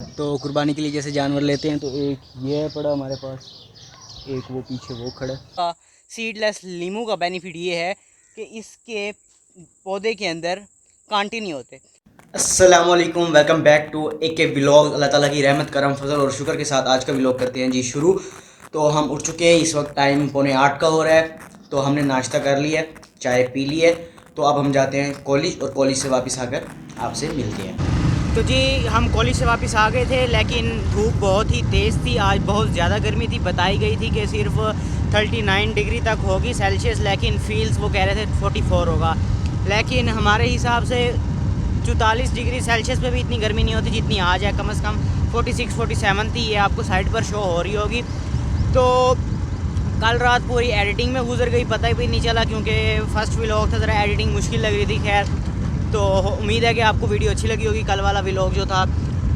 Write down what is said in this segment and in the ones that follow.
तो कुर्बानी के लिए जैसे जानवर लेते हैं, तो एक ये है पड़ा हमारे पास, एक वो पीछे वो खड़ा है। सीडलेस लीमू का बेनिफिट ये है कि इसके पौधे के अंदर कांटे नहीं होते। अस्सलामुअलैकुम, वेलकम बैक टू एक व्लॉग। अल्लाह ताला की रहमत करम फजल और शुक्र के साथ आज का व्लॉग करते हैं जी शुरू। तो हम उठ चुके हैं, इस वक्त टाइम 7:45 का हो रहा है। तो हमने नाश्ता कर लिया, चाय पी ली है। तो अब हम जाते हैं कॉलेज और कॉलेज से वापस आकर आपसे मिलते हैं। तो जी हम कॉलेज से वापस आ गए थे, लेकिन धूप बहुत ही तेज़ थी। आज बहुत ज़्यादा गर्मी थी। बताई गई थी कि सिर्फ 39 डिग्री तक होगी सेल्सियस, लेकिन फील्स वो कह रहे थे 44 होगा। लेकिन हमारे हिसाब से 44 डिग्री सेल्सियस पे भी इतनी गर्मी नहीं होती जितनी आज है। कम से कम 46-47 थी, ये आपको साइड पर शो हो रही होगी। तो कल रात पूरी एडिटिंग में गुजर गई, पता ही भी नहीं चला, क्योंकि फ़र्स्ट व्लॉग था, ज़रा एडिटिंग मुश्किल लग रही थी। खैर, तो उम्मीद है कि आपको वीडियो अच्छी लगी होगी कल वाला व्लॉग जो था।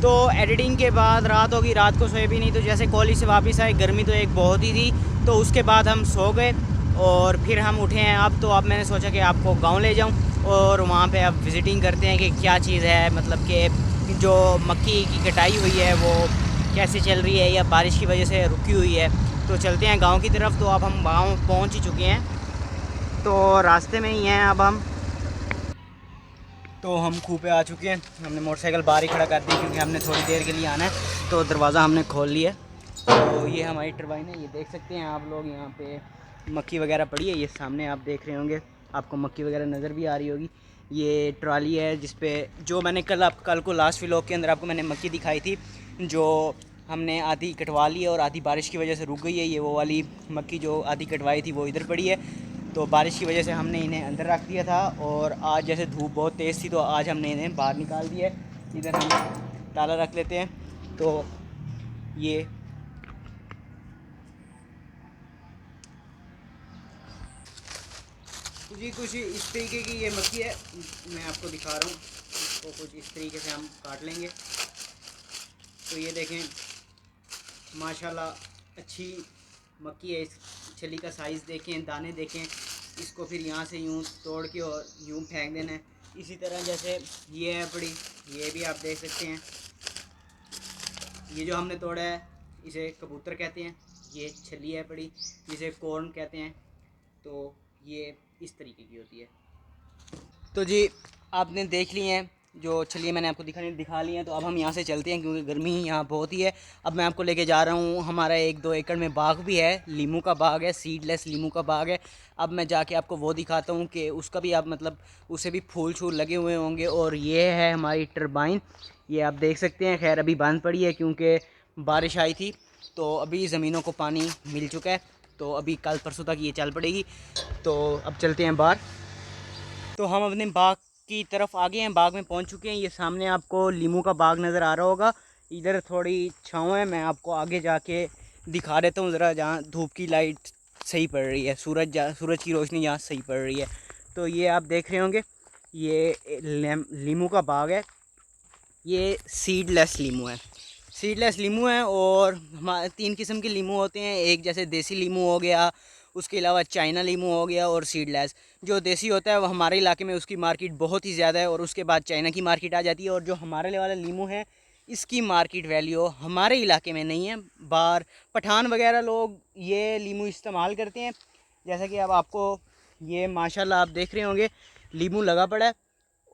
तो एडिटिंग के बाद रात होगी, रात को सोए भी नहीं। तो जैसे कॉलेज से वापस आए, गर्मी तो एक बहुत ही थी, तो उसके बाद हम सो गए और फिर हम उठे हैं अब। तो अब मैंने सोचा कि आपको गांव ले जाऊं और वहाँ पे अब विज़िटिंग करते हैं कि क्या चीज़ है, मतलब कि जो मक्की की कटाई हुई है वो कैसे चल रही है या बारिश की वजह से रुकी हुई है। तो चलते हैं गांव की तरफ। तो अब हम गांव पहुंच ही चुके हैं, तो रास्ते में ही हैं अब हम। तो हम खूह पे आ चुके हैं। हमने मोटरसाइकिल बाहर ही खड़ा कर दी क्योंकि हमने थोड़ी देर के लिए आना है। तो दरवाज़ा हमने खोल लिया। तो ये हमारी टरबाइन है, ये देख सकते हैं आप लोग। यहाँ पे मक्की वगैरह पड़ी है, ये सामने आप देख रहे होंगे, आपको मक्की वगैरह नज़र भी आ रही होगी। ये ट्राली है जिस पे जो मैंने कल को लास्ट व्लॉग के अंदर आपको मैंने मक्की दिखाई थी, जो हमने आधी कटवा ली है और आधी बारिश की वजह से रुक गई है। ये वो वाली मक्की जो आधी कटवाई थी वो इधर पड़ी है। तो बारिश की वजह से हमने इन्हें अंदर रख दिया था, और आज जैसे धूप बहुत तेज़ थी तो आज हमने इन्हें बाहर निकाल दिया है। इधर हम ताला रख लेते हैं। तो ये कुछ इस तरीके की ये मक्खी है, मैं आपको दिखा रहा हूँ। इसको कुछ इस तरीके से हम काट लेंगे। तो ये देखें, माशाल्लाह अच्छी मक्की है। इस छली का साइज़ देखें, दाने देखें। इसको फिर यहाँ से यूँ तोड़ के और यूँ फेंक देना है। इसी तरह जैसे ये है बड़ी, ये भी आप देख सकते हैं। ये जो हमने तोड़ा है इसे कबूतर कहते हैं। ये छली है बड़ी, जिसे कॉर्न कहते हैं। तो ये इस तरीके की होती है। तो जी आपने देख ली हैं जो छलियाँ मैंने आपको दिखा ली हैं। तो अब हम यहाँ से चलते हैं क्योंकि गर्मी यहाँ बहुत ही है। अब मैं आपको लेके जा रहा हूँ, हमारा 1-2 एकड़ में बाग भी है, लीमू का बाग है, सीडलेस लीमू का बाग है। अब मैं जाके आपको वो दिखाता हूँ कि उसका भी आप मतलब उसे भी फूल छूल लगे हुए होंगे। और ये है हमारी टरबाइन, ये आप देख सकते हैं। खैर अभी बंद पड़ी है क्योंकि बारिश आई थी, तो अभी ज़मीनों को पानी मिल चुका है। तो अभी कल परसों तक ये चल पड़ेगी। तो अब चलते हैं बाहर। तो हम अपने बाग की तरफ आ गए हैं, बाग में पहुंच चुके हैं। ये सामने आपको लीमू का बाग नज़र आ रहा होगा। इधर थोड़ी छाँव है, मैं आपको आगे जाके दिखा देता हूँ ज़रा, जहाँ धूप की लाइट सही पड़ रही है, सूरज की रोशनी यहाँ सही पड़ रही है। तो ये आप देख रहे होंगे, ये लीमू का बाग है। ये सीडलेस लीमू है, सीडलेस लीमू है। और हमारे 3 किस्म के लीमू होते हैं। एक जैसे देसी लीमू हो गया, उसके अलावा चाइना लीमू हो गया, और सीडलेस। जो देसी होता है वो हमारे इलाके में उसकी मार्केट बहुत ही ज़्यादा है, और उसके बाद चाइना की मार्केट आ जाती है। और जो हमारे वाला लीमू है इसकी मार्केट वैल्यू हमारे इलाके में नहीं है। बाहर पठान वगैरह लोग ये लीमू इस्तेमाल करते हैं। जैसा कि अब आपको ये माशाल्लाह आप देख रहे होंगे, लीमू लगा पड़ा है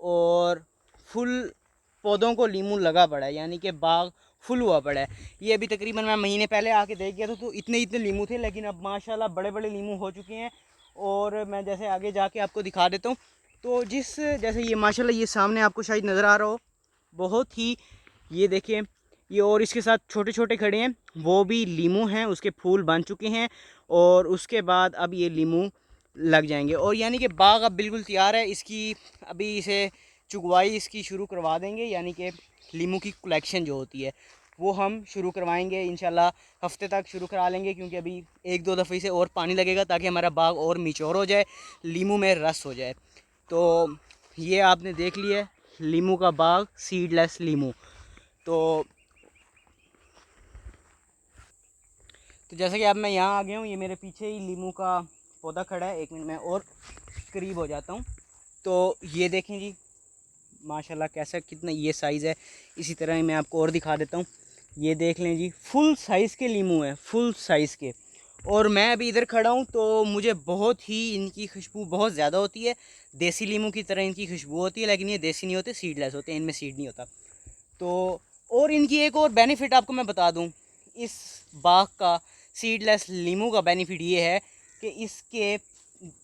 और फुल पौधों को लीमू लगा पड़ा है, यानी कि बाग फुल हुआ पड़ा है। ये अभी तकरीबन मैं महीने पहले आके देख गया था तो इतने इतने लीमू थे, लेकिन अब माशाल्लाह बड़े बड़े लीमू हो चुके हैं। और मैं जैसे आगे जाके आपको दिखा देता हूँ। तो जैसे ये माशाल्लाह ये सामने आपको शायद नज़र आ रहा हो, बहुत ही, ये देखिए, ये और इसके साथ छोटे छोटे खड़े हैं, वो भी लीमू हैं, उसके फूल बन चुके हैं। और उसके बाद अब ये लीमू लग जाएंगे, और यानी कि बाग अब बिल्कुल तैयार है। इसकी अभी इसे चुगवाई इसकी शुरू करवा देंगे, यानी कि लीमू की कलेक्शन जो होती है वो हम शुरू करवाएंगे इंशाल्लाह। हफ्ते तक शुरू करा लेंगे क्योंकि अभी 1-2 दफ़े से और पानी लगेगा ताकि हमारा बाग और मिचौर हो जाए, लीमू में रस हो जाए। तो ये आपने देख लिया लीमू का बाग, सीडलेस लीमू। तो जैसे कि अब मैं यहाँ आ गया हूँ, ये मेरे पीछे ही लीमू का पौधा खड़ा है। 1 मिनट में और करीब हो जाता हूँ। तो ये देखें जी, माशाल्लाह कैसा कितना ये साइज़ है। इसी तरह ही मैं आपको और दिखा देता हूँ। ये देख लें जी, फुल साइज़ के लीमू हैं, फुल साइज़ के। और मैं अभी इधर खड़ा हूँ तो मुझे बहुत ही इनकी खुशबू बहुत ज़्यादा होती है। देसी लीमू की तरह इनकी खुशबू होती है, लेकिन ये देसी नहीं होते, सीडलेस होते हैं, इनमें सीड नहीं होता। तो और इनकी एक और बेनिफिट आपको मैं बता दूँ, इस बाग का सीडलेस लीमू का बेनिफिट ये है कि इसके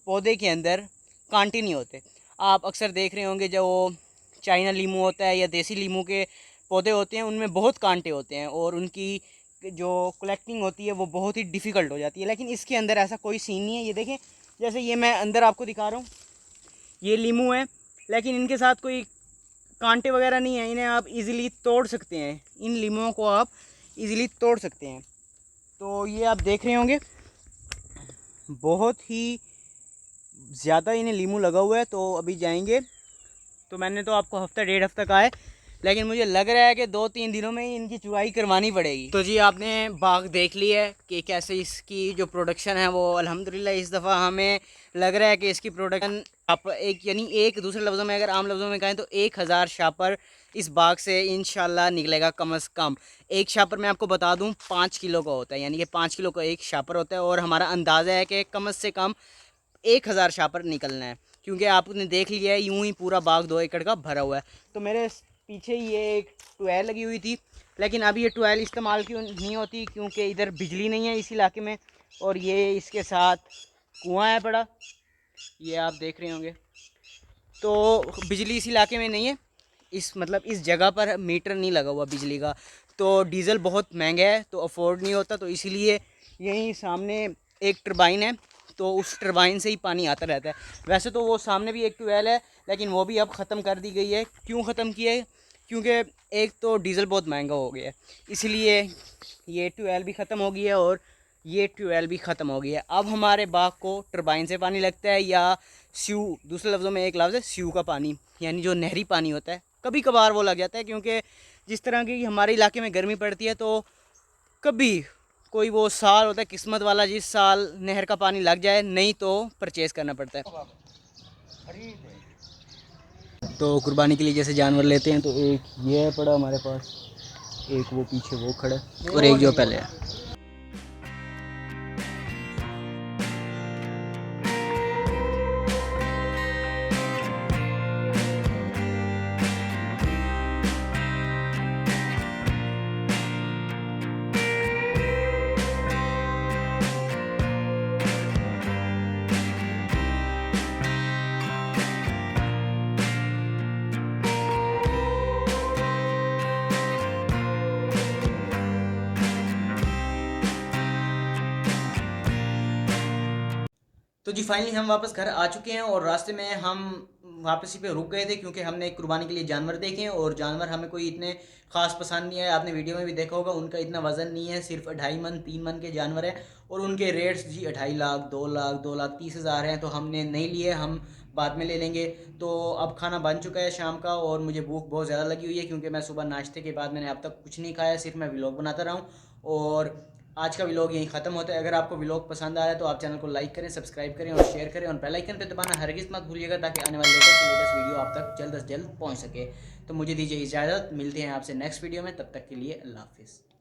पौधे के अंदर कांटे नहीं होते। आप अक्सर देख रहे होंगे जो चाइना लीमू होता है या देसी लीमू के पौधे होते हैं, उनमें बहुत कांटे होते हैं और उनकी जो कलेक्टिंग होती है वो बहुत ही डिफ़िकल्ट हो जाती है। लेकिन इसके अंदर ऐसा कोई सीन नहीं है। ये देखें, जैसे ये मैं अंदर आपको दिखा रहा हूँ, ये लीमू है, लेकिन इनके साथ कोई कांटे वगैरह नहीं है। इन्हें आप इजीली तोड़ सकते हैं, इन लीमुओं को आप इजीली तोड़ सकते हैं। तो ये आप देख रहे होंगे बहुत ही ज़्यादा इन्हें लीमू लगा हुआ है। तो अभी जाएंगे, तो मैंने तो आपको हफ्ता डेढ़ हफ्ता कहा है, लेकिन मुझे लग रहा है कि 2-3 दिनों में ही इनकी चुराई करवानी पड़ेगी। तो जी आपने बाग देख लिया है कि कैसे इसकी जो प्रोडक्शन है वो अल्हम्दुलिल्लाह इस दफ़ा हमें लग रहा है कि इसकी प्रोडक्शन आप एक यानी एक दूसरे लफ्ज़ों में अगर आम लफ्ज़ों में कहें तो 1000 शापर इस बाग से इंशाल्लाह निकलेगा कम से कम। एक शापर मैं आपको बता दूं 5 किलो का होता है, यानी कि 5 किलो का एक शापर होता है। और हमारा अंदाज़ा है कि कम से कम 1000 शापर निकलना है, क्योंकि आपने देख लिया है यूं ही पूरा बाग 2 एकड़ का भरा हुआ है। तो मेरे पीछे ये एक ट्वेल लगी हुई थी, लेकिन अभी ये ट्वेल इस्तेमाल क्यों नहीं होती, क्योंकि इधर बिजली नहीं है इस इलाके में। और ये इसके साथ कुआं है बड़ा, ये आप देख रहे होंगे। तो बिजली इस इलाके में नहीं है, इस जगह पर मीटर नहीं लगा हुआ बिजली का। तो डीज़ल बहुत महंगा है, तो अफोर्ड नहीं होता। तो इसीलिए यहीं सामने एक टरबाइन है, तो उस टरबाइन से ही पानी आता रहता है। वैसे तो वो सामने भी एक ट्यूबवेल है, लेकिन वो भी अब ख़त्म कर दी गई है। क्यों ख़त्म किया है? क्योंकि एक तो डीज़ल बहुत महंगा हो गया है, इसलिए ये ट्यूबवेल भी ख़त्म हो गई है और ये ट्यूबवेल भी ख़त्म हो गया है। अब हमारे बाग को टरबाइन से पानी लगता है, या स्यू, दूसरे लफ्ज़ों में एक लफ्ज़ है स्यू का पानी, यानी जो नहरी पानी होता है। कभी कभार वो लग जाता है, क्योंकि जिस तरह की हमारे इलाके में गर्मी पड़ती है, तो कभी कोई वो साल होता है किस्मत वाला जिस साल नहर का पानी लग जाए, नहीं तो परचेज़ करना पड़ता है। तो कुर्बानी के लिए जैसे जानवर लेते हैं, तो एक ये है पड़ा हमारे पास, एक वो पीछे वो खड़ा है, और एक जो पहले है। तो जी फाइनली हम वापस घर आ चुके हैं, और रास्ते में हम वापसी पे रुक गए थे, क्योंकि हमने कुर्बानी के लिए जानवर देखे हैं, और जानवर हमें कोई इतने खास पसंद नहीं आए। आपने वीडियो में भी देखा होगा, उनका इतना वजन नहीं है, सिर्फ 2.5 मन 3 मन के जानवर हैं, और उनके रेट्स जी 2.5 लाख 2 लाख 2,30,000 हैं। तो हमने नहीं लिए, हम बाद में ले लेंगे। तो अब खाना बन चुका है शाम का, और मुझे भूख बहुत ज़्यादा लगी हुई है, क्योंकि मैं सुबह नाश्ते के बाद मैंने अब तक कुछ नहीं खाया, सिर्फ मैं व्लॉग बनाता रहा हूँ। और आज का व्लॉग यहीं ख़त्म होता है। अगर आपको व्लॉग पसंद आ रहा है तो आप चैनल को लाइक करें, सब्सक्राइब करें और शेयर करें, और बेल आइकन पे दबाना हरगिज़ मत भूलिएगा, ताकि आने वाले लेटेस्ट वीडियो आप तक जल्द से जल्द पहुंच सके। तो मुझे दीजिए इजाज़त, मिलते हैं आपसे नेक्स्ट वीडियो में, तब तक के लिए अल्लाह हाफिज़।